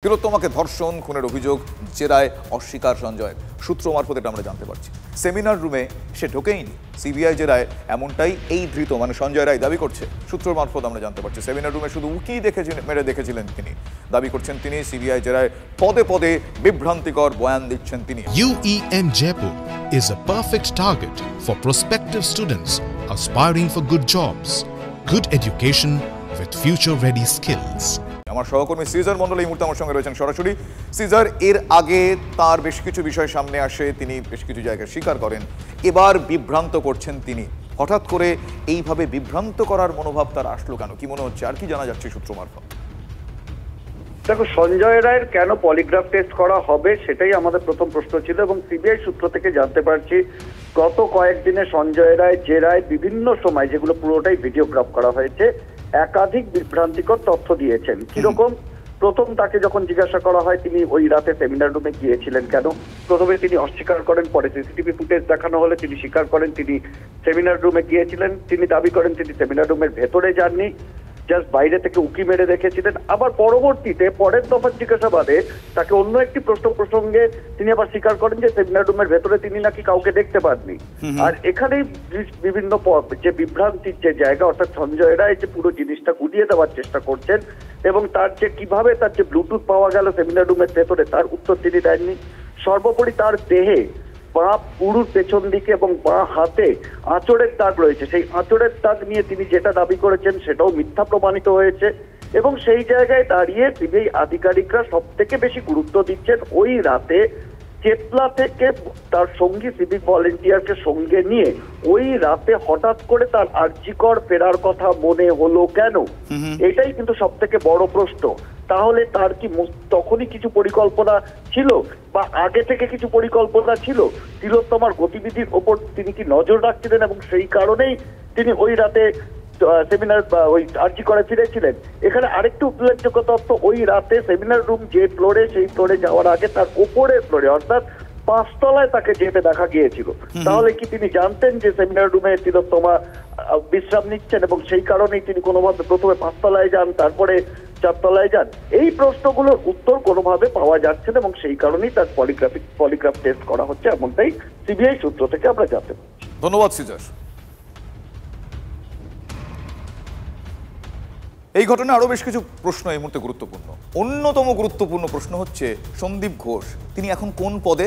তিলোত্তমাকে ধর্ষণ খুনের অভিযোগ জেরায় অস্বীকার সঞ্জয়। সূত্র মারফত এটা আমরা জানতে পারছি। সেমিনার রুমে সে ঢোকেইনি। সিবিআই জেরায় এমনটাই এই ধৃত মানে সঞ্জয় রায় দাবি করছে। সূত্র মারফত আমরা জানতে পারছি সেমিনার রুমে শুধু উকি মেরে দেখেছিলেন তিনি। দাবি করছেন তিনি সিবিআই জেরায় পদে পদে বিভ্রান্তিকর বয়ান দিচ্ছেন তিনি। UEM Jaipur is a perfect target for prospective students aspiring for good jobs, good education with future-ready skills. আমার সহকর্মী সিজার মন্ডল এই মুহূর্তে আমার সঙ্গে রয়েছেন সরাসরি। সিজার, এর আগে তার বেশ কিছু বিষয় সামনে আসে, তিনি বেশ কিছু জায়গায় স্বীকার করেন, এবার বিভ্রান্ত করছেন তিনি। হঠাৎ করে এইভাবে বিভ্রান্ত করার মনোভাব তার আসলো কেন, কি মনে হচ্ছে, আর কি জানা যাচ্ছে সূত্র মারফত? দেখো, সঞ্জয় রায়ের কেন পলিগ্রাফ টেস্ট করা হবে সেটাই আমাদের প্রথম প্রশ্ন ছিল, এবং সিবিআই সূত্র থেকে জানতে পারছি গত কয়েকদিনে সঞ্জয় রায় জেরায় বিভিন্ন সময়, যেগুলো পুরোটাই ভিডিওগ্রাফ করা হয়েছে, একাধিক বিভ্রান্তিকর তথ্য দিয়েছেন। কিরকম? প্রথম তাকে যখন জিজ্ঞাসা করা হয় তিনি ওই রাতে সেমিনার রুমে গিয়েছিলেন কেন, প্রথমে তিনি অস্বীকার করেন, পরে সিসিটিভি ফুটেজ দেখানো হলে তিনি স্বীকার করেন তিনি সেমিনার রুমে গিয়েছিলেন। তিনি দাবি করেন তিনি সেমিনার রুমের ভেতরে যাননি, জাস্ট বাইরে থেকে উকি মেরে দেখেছিলেন। আবার পরবর্তীতে পরের দফার জিজ্ঞাসাবাদে তাকে অন্য একটি প্রসঙ্গে তিনি আবার স্বীকার করেন যে সেমিনার রুমের ভেতরে তিনি নাকি কাউকে দেখতে পাননি। আর এখানেই বিভিন্ন যে বিভ্রান্তির যে জায়গা, অর্থাৎ সঞ্জয় রায় যে পুরো জিনিসটা গুলিয়ে দেওয়ার চেষ্টা করছেন, এবং তার যে কিভাবে তার যে ব্লুটুথ পাওয়া গেল সেমিনার রুমের ভেতরে, তার উত্তর তিনি দেননি। সর্বোপরি তার দেহে বাঁ পুরুর পেছন দিকে এবং বাঁ হাতে আঁচড়ের দাগ রয়েছে, সেই আঁচড়ের দাগ নিয়ে তিনি যেটা দাবি করেছেন সেটাও মিথ্যা প্রমাণিত হয়েছে। এবং সেই জায়গায় দাঁড়িয়ে সিবিআই আধিকারিকরা সব থেকে বেশি গুরুত্ব দিচ্ছেন ওই রাতে চেতলা থেকে তার সঙ্গী সিভিক ভলেন্টিয়ারকে সঙ্গে নিয়ে ওই রাতে হঠাৎ করে তার আরজিকর ফেরার কথা মনে হলো কেন, এটাই কিন্তু সব থেকে বড় প্রশ্ন। তাহলে তার কি তখনই কিছু পরিকল্পনা ছিল, বা আগে থেকে কিছু পরিকল্পনা ছিল? তিলোত্তমার গতিবিধির ওপর তিনি কি নজর রাখছিলেন, এবং সেই কারণেই তিনি ওই রাতে সেমিনার বা ওই আরজি করে ফিরেছিলেন? এখানে আরেকটু উল্লেখযোগ্য তথ্য, ওই রাতে সেমিনার রুম যে ফ্লোরে, সেই ফ্লোরে যাওয়ার আগে তার ওপরের ফ্লোরে অর্থাৎ 5 তলায় তাকে যেতে দেখা গিয়েছিল। তাহলে কি তিনি জানতেন যে সেমিনার রুমে তিলোত্তমা বিশ্রাম নিচ্ছেন, এবং সেই কারণেই তিনি কোনোভাবে প্রথমে 5 তলায় যান, তারপরে 4 তলায় যান? এই প্রশ্নগুলোর উত্তর কোনোভাবে পাওয়া যাচ্ছে না, এবং সেই কারণেই তার পলিগ্রাফ টেস্ট করা হচ্ছে, এমনটাই সিবিআই সূত্র থেকে আমরা জানতে পারছি। ধন্যবাদ সিজার। এই ঘটনায় আরো বেশ কিছু প্রশ্ন এই মুহূর্তে গুরুত্বপূর্ণ। অন্যতম গুরুত্বপূর্ণ প্রশ্ন হচ্ছে সন্দীপ ঘোষ, তিনি এখন কোন পদে?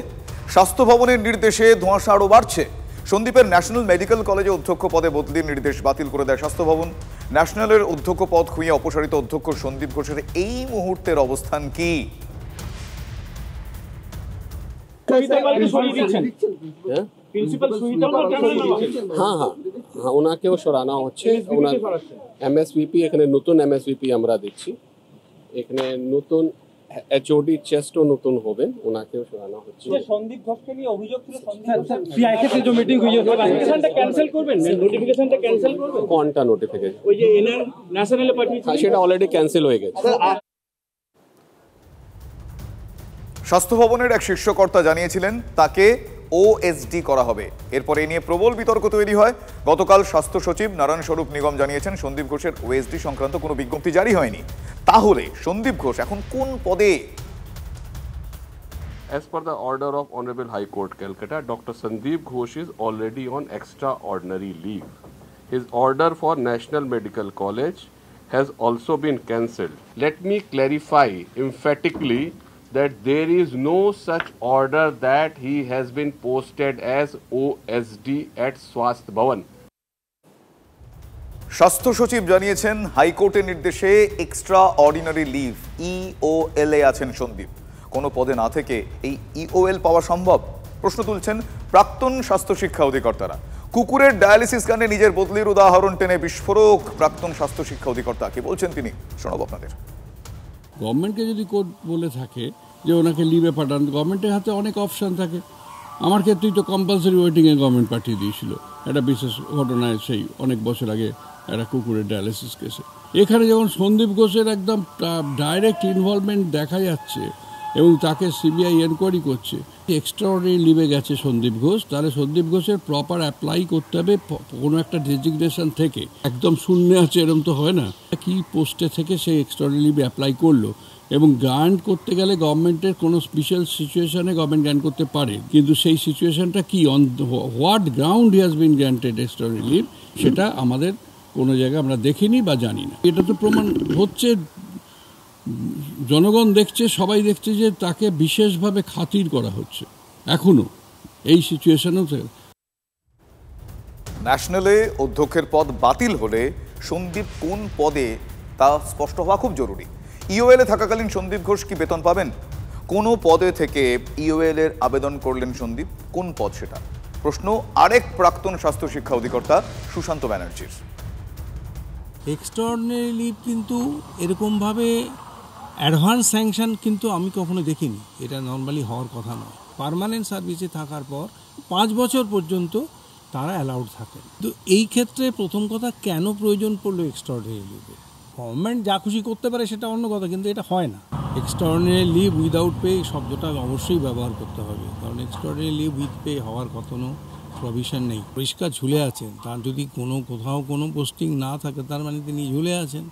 স্বাস্থ্য ভবনের নির্দেশে ধোঁয়াশা আরো বাড়ছে। সন্দীপের ন্যাশনাল মেডিকেল কলেজে অধ্যক্ষ পদে বদলির নির্দেশ বাতিল করে দেয় স্বাস্থ্য ভবন। ন্যাশনালের অধ্যক্ষ পদ খুইয়ে অপসারিত অধ্যক্ষ সন্দীপ ঘোষের এই মুহূর্তের অবস্থান কি? হ্যাঁ, ওনাকেও সরানো হচ্ছে। ওনার এমএসভিপি, এখানে নতুন এমএসভিপি আমরা দিচ্ছি, এখানে নতুন এইচওডি চেস্টও নতুন হবেন, ওনাকেও সরানো হচ্ছে। সন্দীপ ঘোষকে নিয়ে অভিযোগ ছিল, সিআই থেকে যে মিটিং হয়েছে নোটিফিকেশনটা ক্যান্সেল করবেন, নোটিফিকেশনটা ক্যান্সেল করবেন। কোনটা নোটিফিকেশন? ওই যে এনআর ন্যাশনালে পাঠিয়েছে, সেটা অলরেডি ক্যান্সেল হয়ে গেছে। স্বাস্থ্য ভবনের এক শীর্ষকর্তা জানিয়েছিলেন তাকে ওএসডি করা হবে। এরপর এ নিয়ে প্রবল বিতর্ক তৈরি হয়। গতকাল স্বাস্থ্য সচিব নারায়ণ স্বরূপ নিগম জানিয়েছেন সন্দীপ ঘোষের ওএসডি সংক্রান্ত কোনো বিজ্ঞপ্তি জারি হয়নি। তাহলে সন্দীপ ঘোষ এখন কোন পদে? As per the order of Honorable High Court, Calcutta, Dr. Sandeep Ghosh is already on extraordinary leave. His order for National Medical College has also been cancelled. Let me clarify emphatically that there is no such order that he has been posted as OSD at Swasthya Bhavan. স্বাস্থ্য সচিব জানিয়েছেন হাইকোর্টের নির্দেশে extra ordinary leave ইওএল এ আছেন সন্দীপ। কোনো পদে না থেকে এই ইওএল পাওয়া সম্ভব? প্রশ্ন তুলছেন প্রাক্তন স্বাস্থ্য শিক্ষা অধিকর্তারা। কুকুরের ডায়ালিসিস কাণ্ডে নিজের বদলির উদাহরণ টেনে বিস্ফোরক প্রাক্তন স্বাস্থ্য শিক্ষা অধিকর্তা। কি বলছেন তিনি, শোনাবো আপনাদের। গভর্নমেন্টকে যদি কোর্ট বলে থাকে যে ওনাকে লিভে পাঠান, গভর্নমেন্টের হাতে অনেক অপশান থাকে। আমার ক্ষেত্রেই তো কম্পালসারি ওয়েটিংয়ে গভর্নমেন্ট পাঠিয়ে দিয়েছিল একটা বিশেষ ঘটনায়, সেই অনেক বছর আগে একটা কুকুরের ডায়ালিসিস কেসে। এখানে যখন সন্দীপ ঘোষের একদম ডাইরেক্ট ইনভলভমেন্ট দেখা যাচ্ছে এবং তাকে সিবিআই এনকোয়ারি করছে, এক্সট্রাঅর্ডিনারি লিভে গেছে সন্দীপ ঘোষ, তাহলে সন্দীপ ঘোষের প্রপার অ্যাপ্লাই করতে হবে কোনো একটা ডেজিগনেশন থেকে। একদম শূন্য আছে এরকম তো হয় না। কি পোস্টে থেকে সে এক্সট্রাঅর্ডিনারি লিভে অ্যাপ্লাই করলো, এবং গ্রান্ট করতে গেলে গভর্নমেন্টের কোনো স্পেশাল সিচুয়েশনে গভর্নমেন্ট গ্রান্ট করতে পারে, কিন্তু সেই সিচুয়েশনটা কি, on what ground he has been granted extraordinary leave, সেটা আমাদের কোনো জায়গায় আমরা দেখিনি বা জানি না। এটা তো প্রমাণ হচ্ছে, জনগণ দেখছে, সবাই দেখছে যে তাকে বিশেষভাবে খাতির করা হচ্ছে এখনো এই সিচুয়েশনেও। ন্যাশনালে অধ্যক্ষের পদ বাতিল হলে সন্দীপ কোন পদে তা স্পষ্ট হওয়া খুব জরুরি। ইওএল এ থাকাকালীন সন্দীপ ঘোষ কি বেতন পাবেন? কোন পদে থেকে ইওএল এর আবেদন করলেন সন্দীপ, কোন পদ সেটা? প্রশ্ন আরেক প্রাক্তন স্বাস্থ্য শিক্ষা অধিকর্তা সুশান্ত ব্যানার্জির। এক্সট্রাঅর্ডিনারি লিভ কিন্তু এরকমভাবে অ্যাডভান্স স্যাংশন কিন্তু আমি কখনো দেখিনি, এটা নর্মালি হওয়ার কথা নয়। পার্মানেন্ট সার্ভিসে থাকার পর 5 বছর পর্যন্ত তারা অ্যালাউড থাকে। তো এই ক্ষেত্রে প্রথম কথা, কেন প্রয়োজন পড়লো এক্সট্রাঅর্ডিনারি লিভে? গভর্নমেন্ট যা খুশি করতে পারে সেটা অন্য কথা, কিন্তু এটা হয় না। এক্সট্রাঅর্ডিনারি লিভ উইদাউট পে শব্দটা অবশ্যই ব্যবহার করতে হবে, কারণ এক্সট্রাঅর্ডিনারি লিভ উইথ পে হওয়ার কোনো প্রভিশন নেই। পরিষ্কার ঝুলে আছেন, তার যদি কোথাও কোনো পোস্টিং না থাকে তার মানে তিনি ঝুলে আছেন।